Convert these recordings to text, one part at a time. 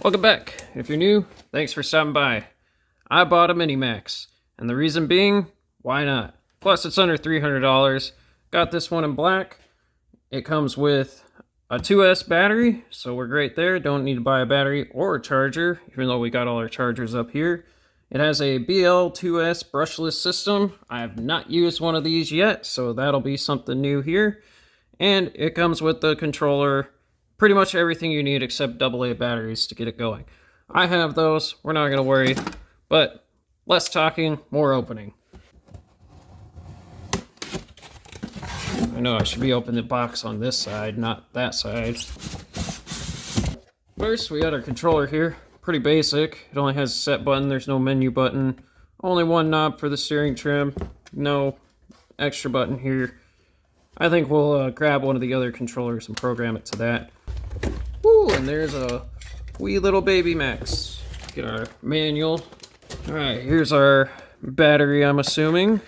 Welcome back. If you're new, thanks for stopping by. I bought a MiniMAXX, and the reason being, why not? Plus, it's under $300. Got this one in black. It comes with a 2S battery, so we're great there. Don't need to buy a battery or a charger, even though we got all our chargers up here. It has a BL2S brushless system. I have not used one of these yet, so that'll be something new here. And it comes with the controller, pretty much everything you need except AA batteries to get it going. I have those, we're not going to worry, but less talking, more opening. I know I should be opening the box on this side, not that side. First, we got our controller here. Pretty basic. It only has a set button, there's no menu button. Only one knob for the steering trim. No extra button here. I think we'll grab one of the other controllers and program it to that. Woo, and there's a wee little baby Max. Get our manual. Alright, here's our battery, I'm assuming.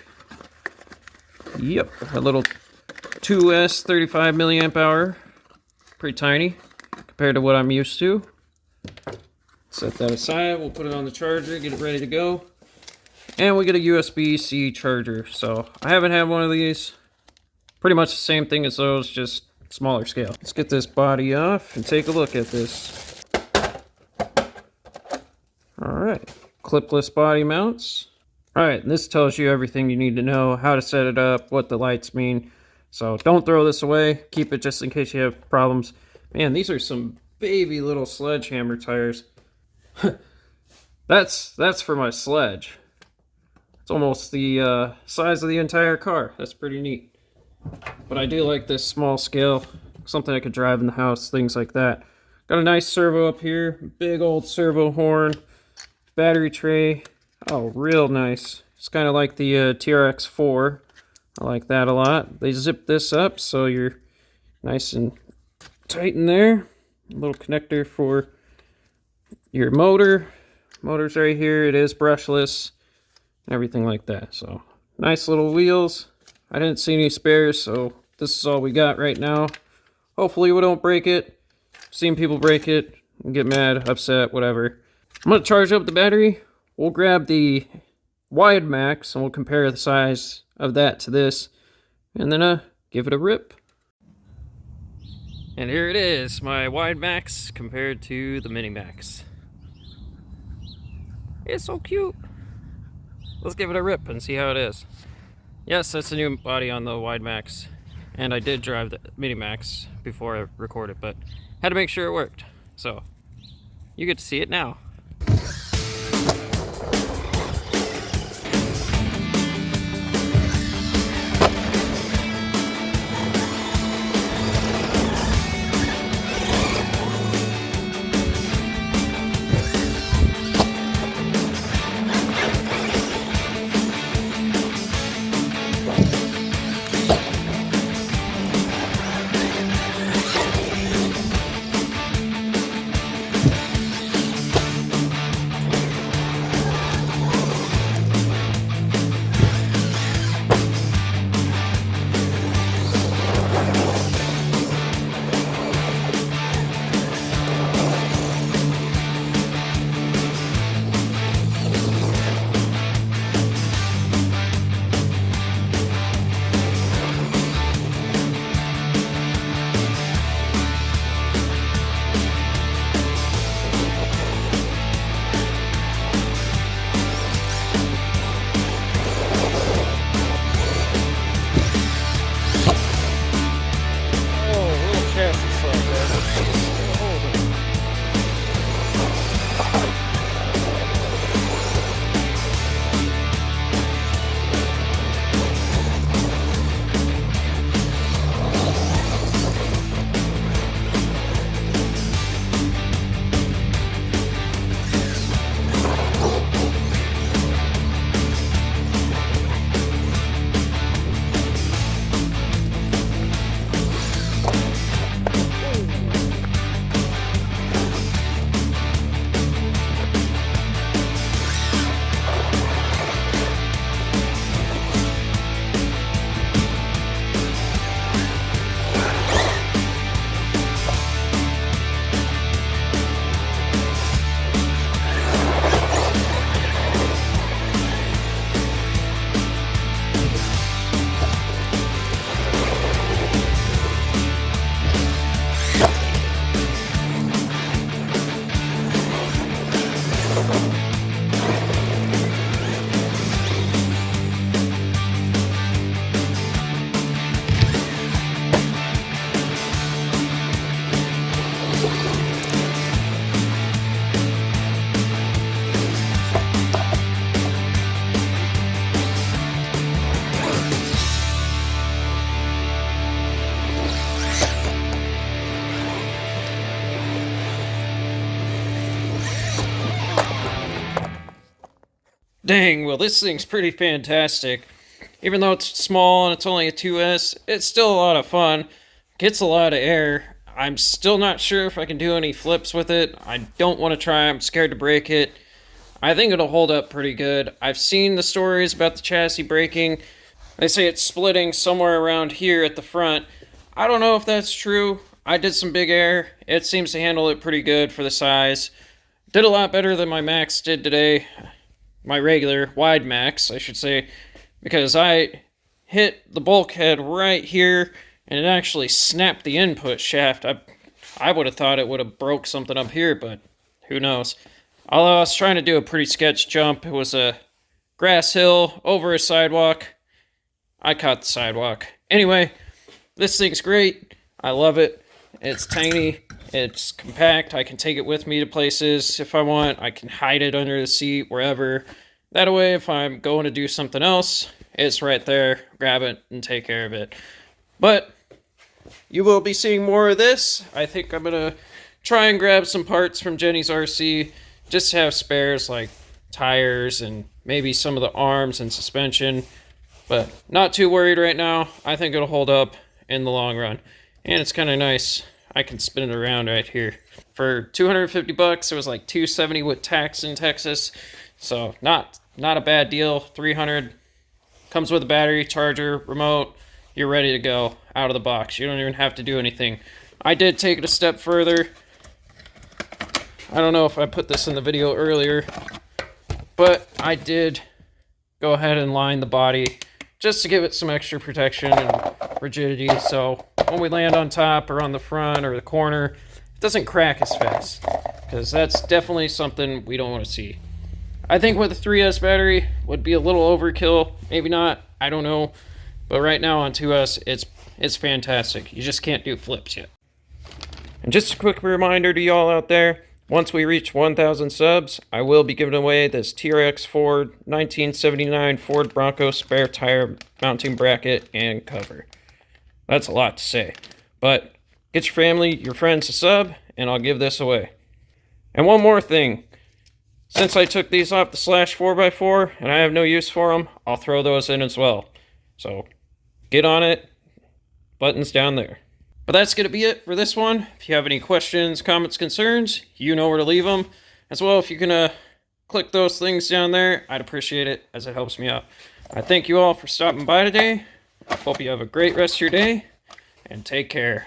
Yep, a little 2S 35 milliamp hour. Pretty tiny compared to what I'm used to. Set that aside, we'll put it on the charger, get it ready to go. And we get a USB-C charger. So I haven't had one of these. Pretty much the same thing as those, just smaller scale. Let's get this body off and take a look at this. Alright, clipless body mounts. Alright, this tells you everything you need to know, how to set it up, what the lights mean. So don't throw this away, keep it just in case you have problems. Man, these are some baby little sledgehammer tires. That's for my sledge. It's almost the size of the entire car. That's pretty neat. But I do like this small scale, something I could drive in the house, things like that. Got a nice servo up here, big old servo horn, battery tray. Oh, real nice. It's kind of like the TRX4. I like that a lot. They zip this up so you're nice and tight in there. A little connector for your motor. Motor's right here. It is brushless and everything like that. So nice little wheels. I didn't see any spares, so this is all we got right now. Hopefully we don't break it. I've seen people break it and get mad, upset, whatever. I'm going to charge up the battery. We'll grab the MiniMAXX and we'll compare the size of that to this. And then give it a rip. And here it is, my MiniMAXX compared to the MiniMAXX. It's so cute. Let's give it a rip and see how it is. Yes, that's the new body on the MiniMAXX, and I did drive the MiniMAXX before I recorded, but had to make sure it worked. So, you get to see it now. Dang, well this thing's pretty fantastic. Even though it's small and it's only a 2S, it's still a lot of fun. Gets a lot of air. I'm still not sure if I can do any flips with it. I don't want to try. I'm scared to break it. I think it'll hold up pretty good. I've seen the stories about the chassis breaking. They say it's splitting somewhere around here at the front. I don't know if that's true. I did some big air. It seems to handle it pretty good for the size. Did a lot better than my Max did today. My regular wide Max, I should say. Because I hit the bulkhead right here, and it actually snapped the input shaft. I would have thought it would have broke something up here, but who knows. Although I was trying to do a pretty sketch jump. It was a grass hill over a sidewalk. I caught the sidewalk. Anyway, this thing's great. I love it. It's tiny. It's compact. I can take it with me to places if I want. I can hide it under the seat, wherever. That way, if I'm going to do something else, it's right there. Grab it and take care of it. But you will be seeing more of this. I think I'm going to try and grab some parts from Jenny's RC just to have spares like tires and maybe some of the arms and suspension. But not too worried right now. I think it'll hold up in the long run. And it's kind of nice. I can spin it around right here. For $250, it was like $270 with tax in Texas. So not a bad deal. $300. Comes with a battery, charger, remote. You're ready to go out of the box. You don't even have to do anything. I did take it a step further. I don't know if I put this in the video earlier, but I did go ahead and line the body just to give it some extra protection and rigidity. So when we land on top or on the front or the corner, it doesn't crack as fast, because that's definitely something we don't want to see. I think with a 3S battery would be a little overkill. Maybe not. I don't know. But right now on 2S, it's fantastic. You just can't do flips yet. And just a quick reminder to y'all out there, once we reach 1,000 subs, I will be giving away this TRX Ford 1979 Ford Bronco spare tire mounting bracket and cover. That's a lot to say. But get your family, your friends to sub, and I'll give this away. And one more thing. Since I took these off the Slash 4x4 and I have no use for them, I'll throw those in as well. So get on it. Buttons down there. But that's going to be it for this one. If you have any questions, comments, concerns, you know where to leave them. As well, if you can click those things down there, I'd appreciate it, as it helps me out. I thank you all for stopping by today. Hope you have a great rest of your day, and take care.